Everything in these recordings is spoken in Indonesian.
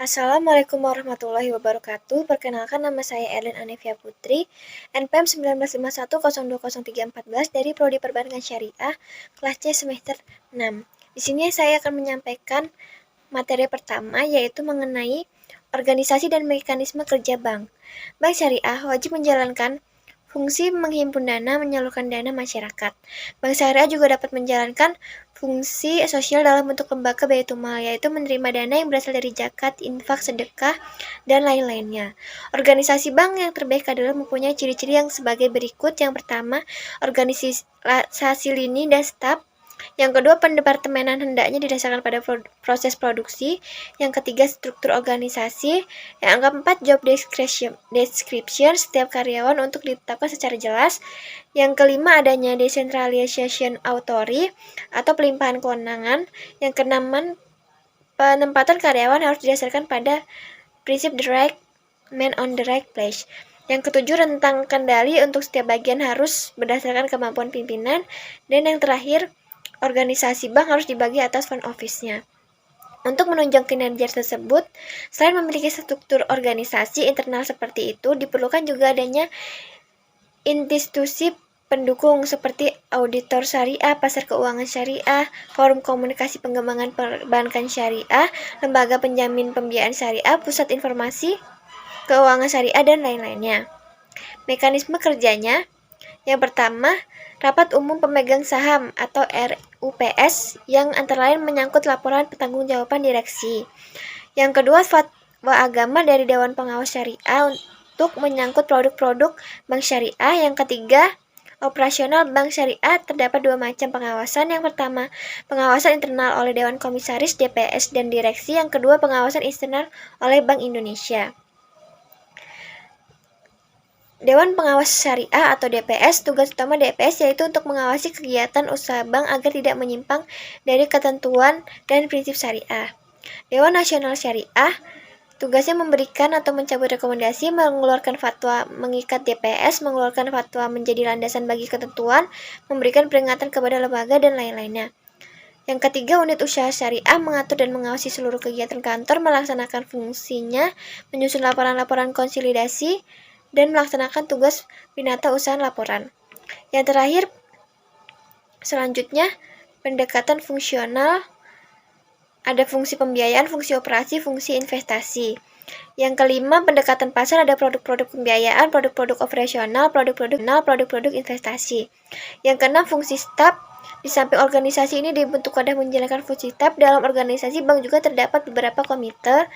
Assalamualaikum warahmatullahi wabarakatuh. Perkenalkan, nama saya Erlin Anevia Putri, NPM 1951020314 dari Prodi Perbankan Syariah, kelas C semester 6. Di sini saya akan menyampaikan materi pertama, yaitu mengenai organisasi dan mekanisme kerja bank. Bank Syariah wajib menjalankan fungsi menghimpun dana, menyalurkan dana masyarakat. Bank Syariah juga dapat menjalankan fungsi sosial dalam bentuk lembaga Baitulmal, yaitu menerima dana yang berasal dari zakat, infak, sedekah, dan lain-lainnya. Organisasi bank yang terbaik adalah mempunyai ciri-ciri yang sebagai berikut. Yang pertama, organisasi lini dan staf. Yang kedua, pendepartemenan hendaknya didasarkan pada proses produksi. Yang ketiga, struktur organisasi. Yang keempat, job description setiap karyawan untuk ditetapkan secara jelas. Yang kelima, adanya decentralization authority atau pelimpahan kewenangan. Yang keenam, penempatan karyawan harus didasarkan pada prinsip the right man on the right place. Yang ketujuh, rentang kendali untuk setiap bagian harus berdasarkan kemampuan pimpinan. Dan yang terakhir, organisasi bank harus dibagi atas front office-nya. Untuk menunjang kinerja tersebut, selain memiliki struktur organisasi internal seperti itu, diperlukan juga adanya institusi pendukung seperti auditor syariah, pasar keuangan syariah, forum komunikasi pengembangan perbankan syariah, lembaga penjamin pembiayaan syariah, pusat informasi keuangan syariah, dan lain-lainnya. Mekanisme kerjanya, yang pertama, rapat umum pemegang saham atau RUPS yang antara lain menyangkut laporan pertanggungjawaban direksi. Yang kedua, fatwa agama dari Dewan Pengawas Syariah untuk menyangkut produk-produk bank syariah. Yang ketiga, operasional bank syariah. Terdapat dua macam pengawasan. Yang pertama, pengawasan internal oleh Dewan Komisaris, DPS, dan direksi. Yang kedua, pengawasan eksternal oleh Bank Indonesia. Dewan Pengawas Syariah atau DPS, tugas utama DPS yaitu untuk mengawasi kegiatan usaha bank agar tidak menyimpang dari ketentuan dan prinsip syariah. Dewan Nasional Syariah, tugasnya memberikan atau mencabut rekomendasi, mengeluarkan fatwa mengikat DPS, mengeluarkan fatwa menjadi landasan bagi ketentuan, memberikan peringatan kepada lembaga, dan lain-lainnya. Yang ketiga, unit usaha syariah mengatur dan mengawasi seluruh kegiatan kantor, melaksanakan fungsinya, menyusun laporan-laporan konsolidasi, dan melaksanakan tugas penata usaha laporan. Yang terakhir, selanjutnya, pendekatan fungsional. Ada fungsi pembiayaan, fungsi operasi, fungsi investasi. Yang kelima, pendekatan pasar, ada produk-produk pembiayaan, produk-produk operasional, produk-produk investasi. Yang keenam, fungsi staf. Di samping organisasi ini dibentuk wadah menjalankan fungsi staf, dalam organisasi bank juga terdapat beberapa komite,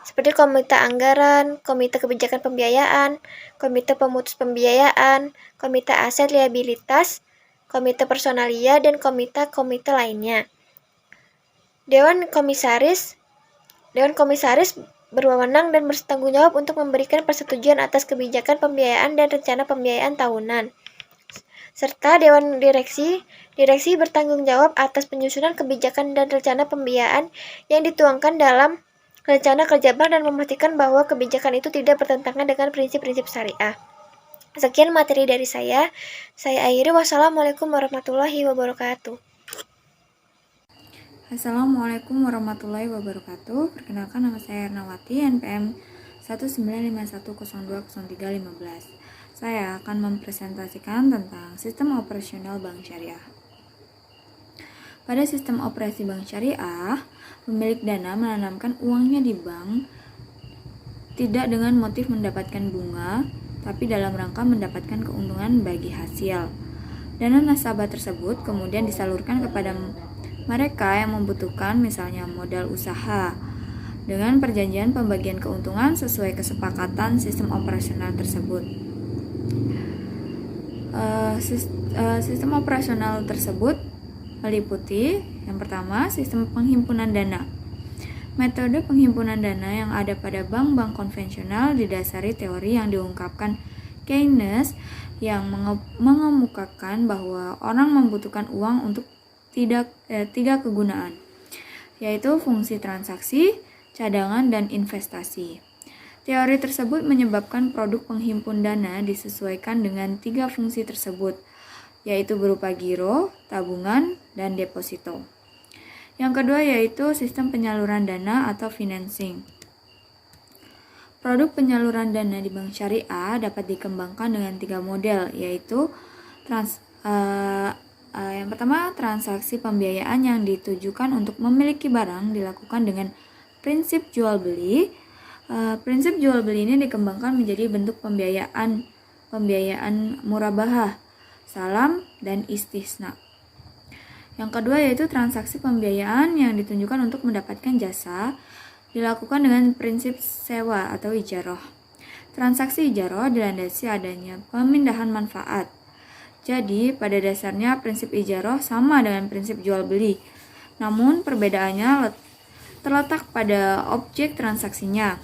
seperti komite anggaran, komite kebijakan pembiayaan, komite pemutus pembiayaan, komite aset liabilitas, komite personalia, dan komite lainnya. Dewan Komisaris berwenang dan bertanggung jawab untuk memberikan persetujuan atas kebijakan pembiayaan dan rencana pembiayaan tahunan. Serta Dewan Direksi bertanggung jawab atas penyusunan kebijakan dan rencana pembiayaan yang dituangkan dalam rencana kerja bank dan memastikan bahwa kebijakan itu tidak bertentangan dengan prinsip-prinsip syariah. Sekian materi dari saya. Saya akhiri. Wassalamualaikum warahmatullahi wabarakatuh. Assalamualaikum warahmatullahi wabarakatuh. Perkenalkan, nama saya Ernawati, NPM 19510200315. Saya akan mempresentasikan tentang sistem operasional bank syariah. Pada sistem operasi bank syariah, pemilik dana menanamkan uangnya di bank tidak dengan motif mendapatkan bunga, tapi dalam rangka mendapatkan keuntungan bagi hasil. Dana nasabah tersebut kemudian disalurkan kepada mereka yang membutuhkan, misalnya modal usaha, dengan perjanjian pembagian keuntungan sesuai kesepakatan sistem operasional tersebut. Sistem operasional tersebut meliputi yang pertama, sistem penghimpunan dana. Metode penghimpunan dana yang ada pada bank-bank konvensional didasari teori yang diungkapkan Keynes yang mengemukakan bahwa orang membutuhkan uang untuk tiga kegunaan, yaitu fungsi transaksi, cadangan, dan investasi. Teori tersebut menyebabkan produk penghimpun dana disesuaikan dengan tiga fungsi tersebut, yaitu berupa giro, tabungan, dan deposito. Yang kedua yaitu sistem penyaluran dana atau financing. Produk penyaluran dana di bank syariah dapat dikembangkan dengan 3 model, yaitu yang pertama, transaksi pembiayaan yang ditujukan untuk memiliki barang dilakukan dengan prinsip jual beli. Prinsip jual beli ini dikembangkan menjadi bentuk pembiayaan murabahah, salam, dan istisna. Yang kedua yaitu transaksi pembiayaan yang ditunjukkan untuk mendapatkan jasa dilakukan dengan prinsip sewa atau ijaroh. Transaksi ijaroh dilandasi adanya pemindahan manfaat. Jadi, pada dasarnya prinsip ijaroh sama dengan prinsip jual beli. Namun, perbedaannya terletak pada objek transaksinya.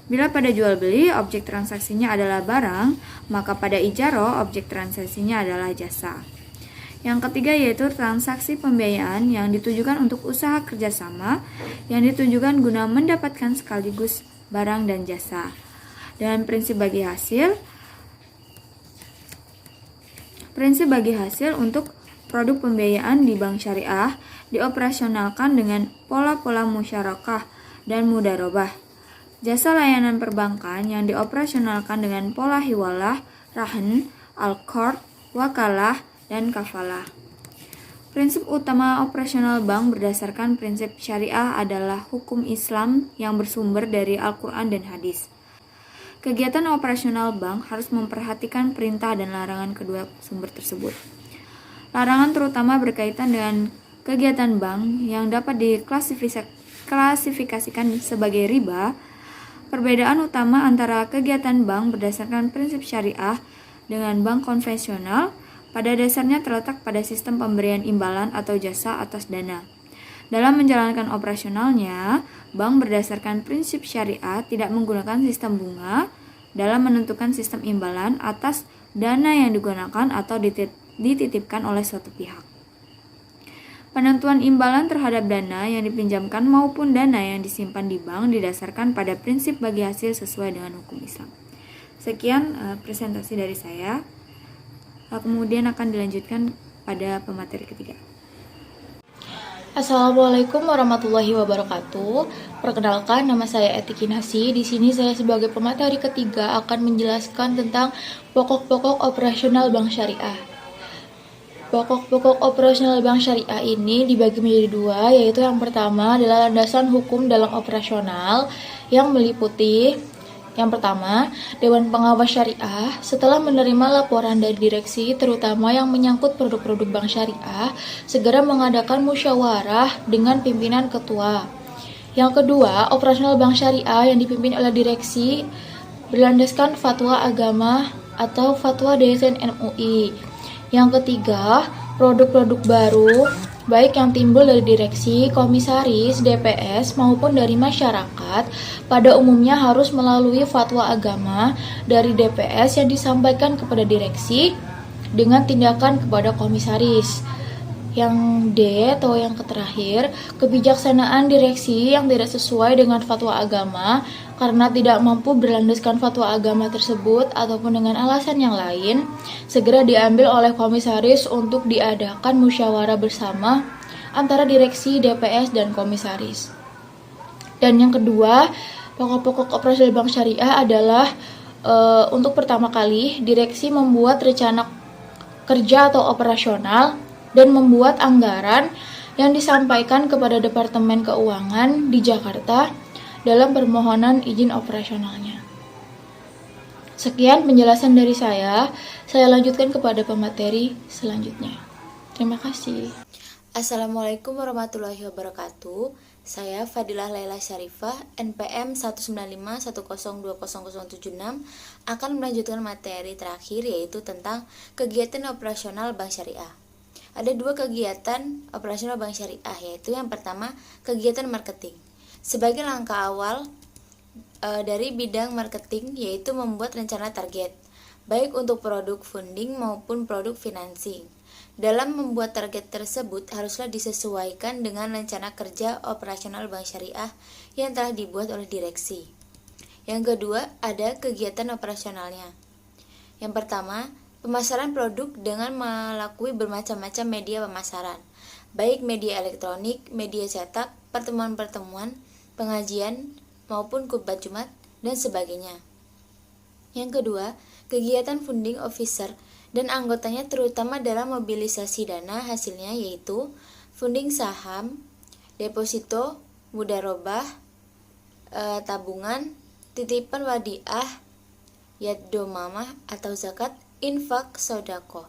Bila pada jual beli, objek transaksinya adalah barang, maka pada ijaroh, objek transaksinya adalah jasa. Yang ketiga yaitu transaksi pembiayaan yang ditujukan untuk usaha kerjasama yang ditujukan guna mendapatkan sekaligus barang dan jasa. Dan prinsip bagi hasil untuk produk pembiayaan di bank syariah dioperasionalkan dengan pola-pola musyarakah dan mudharabah. Jasa layanan perbankan yang dioperasionalkan dengan pola hiwalah, rahan, al-qard, wakalah, dan kafalah. Prinsip utama operasional bank berdasarkan prinsip syariah adalah hukum Islam yang bersumber dari Al-Quran dan hadis. Kegiatan operasional bank harus memperhatikan perintah dan larangan kedua sumber tersebut. Larangan terutama berkaitan dengan kegiatan bank yang dapat diklasifikasikan sebagai riba. Perbedaan utama antara kegiatan bank berdasarkan prinsip syariah dengan bank konvensional pada dasarnya terletak pada sistem pemberian imbalan atau jasa atas dana. Dalam menjalankan operasionalnya, bank berdasarkan prinsip syariah tidak menggunakan sistem bunga dalam menentukan sistem imbalan atas dana yang digunakan atau dititipkan oleh suatu pihak. Penentuan imbalan terhadap dana yang dipinjamkan maupun dana yang disimpan di bank didasarkan pada prinsip bagi hasil sesuai dengan hukum Islam. Sekian presentasi dari saya. Kemudian akan dilanjutkan pada pemateri ketiga. Assalamualaikum warahmatullahi wabarakatuh. Perkenalkan, nama saya Eti Kinasi. Di sini saya sebagai pemateri ketiga akan menjelaskan tentang pokok-pokok operasional bank syariah. Pokok-pokok operasional bank syariah ini dibagi menjadi dua, yaitu yang pertama adalah landasan hukum dalam operasional yang meliputi yang pertama, Dewan Pengawas Syariah setelah menerima laporan dari direksi terutama yang menyangkut produk-produk bank syariah, segera mengadakan musyawarah dengan pimpinan ketua. Yang kedua, operasional bank syariah yang dipimpin oleh direksi berlandaskan fatwa agama atau fatwa DSN MUI. Yang ketiga, produk-produk baru baik yang timbul dari direksi, komisaris, DPS maupun dari masyarakat pada umumnya harus melalui fatwa agama dari DPS yang disampaikan kepada direksi dengan tindakan kepada komisaris. Yang D atau yang terakhir, kebijaksanaan direksi yang tidak sesuai dengan fatwa agama karena tidak mampu berlandaskan fatwa agama tersebut ataupun dengan alasan yang lain, segera diambil oleh komisaris untuk diadakan musyawarah bersama antara direksi, DPS, dan komisaris. Dan yang kedua, pokok-pokok operasional bank syariah adalah untuk pertama kali direksi membuat rencana kerja atau operasional dan membuat anggaran yang disampaikan kepada Departemen Keuangan di Jakarta dalam permohonan izin operasionalnya. Sekian penjelasan dari saya lanjutkan kepada pemateri selanjutnya. Terima kasih. Assalamualaikum warahmatullahi wabarakatuh. Saya Fadilah Laila Syarifah, NPM 19510200076, akan melanjutkan materi terakhir yaitu tentang kegiatan operasional bank syariah. Ada dua kegiatan operasional bank syariah, yaitu yang pertama kegiatan marketing. Sebagai langkah awal dari bidang marketing yaitu membuat rencana target, baik untuk produk funding maupun produk financing. Dalam membuat target tersebut haruslah disesuaikan dengan rencana kerja operasional bank syariah yang telah dibuat oleh direksi. Yang kedua, ada kegiatan operasionalnya. Yang pertama, pemasaran produk dengan melalui bermacam-macam media pemasaran, baik media elektronik, media cetak, pertemuan-pertemuan, pengajian, maupun khutbah Jumat, dan sebagainya. Yang kedua, kegiatan funding officer dan anggotanya terutama dalam mobilisasi dana hasilnya yaitu funding saham, deposito, mudharabah, tabungan, titipan wadiah, yadomamah atau zakat, infak, sodako.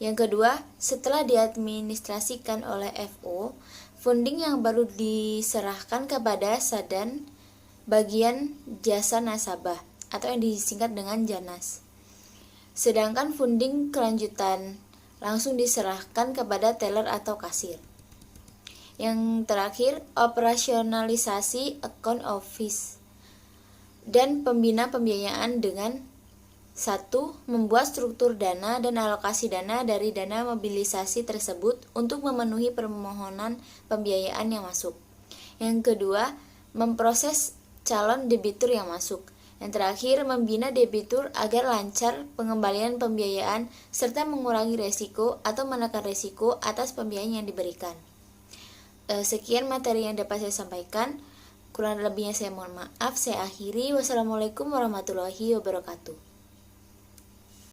Yang kedua, setelah diadministrasikan oleh FO, funding yang baru diserahkan kepada Sadan bagian jasa nasabah atau yang disingkat dengan JANAS. Sedangkan funding kelanjutan langsung diserahkan kepada teller atau kasir. Yang terakhir, operasionalisasi account office dan pembina pembiayaan dengan 1. Membuat struktur dana dan alokasi dana dari dana mobilisasi tersebut untuk memenuhi permohonan pembiayaan yang masuk. Yang kedua, memproses calon debitur yang masuk. Yang terakhir, membina debitur agar lancar pengembalian pembiayaan serta mengurangi resiko atau menekan resiko atas pembiayaan yang diberikan. Sekian materi yang dapat saya sampaikan. Kurang lebihnya saya mohon maaf. Saya akhiri. Wassalamualaikum warahmatullahi wabarakatuh.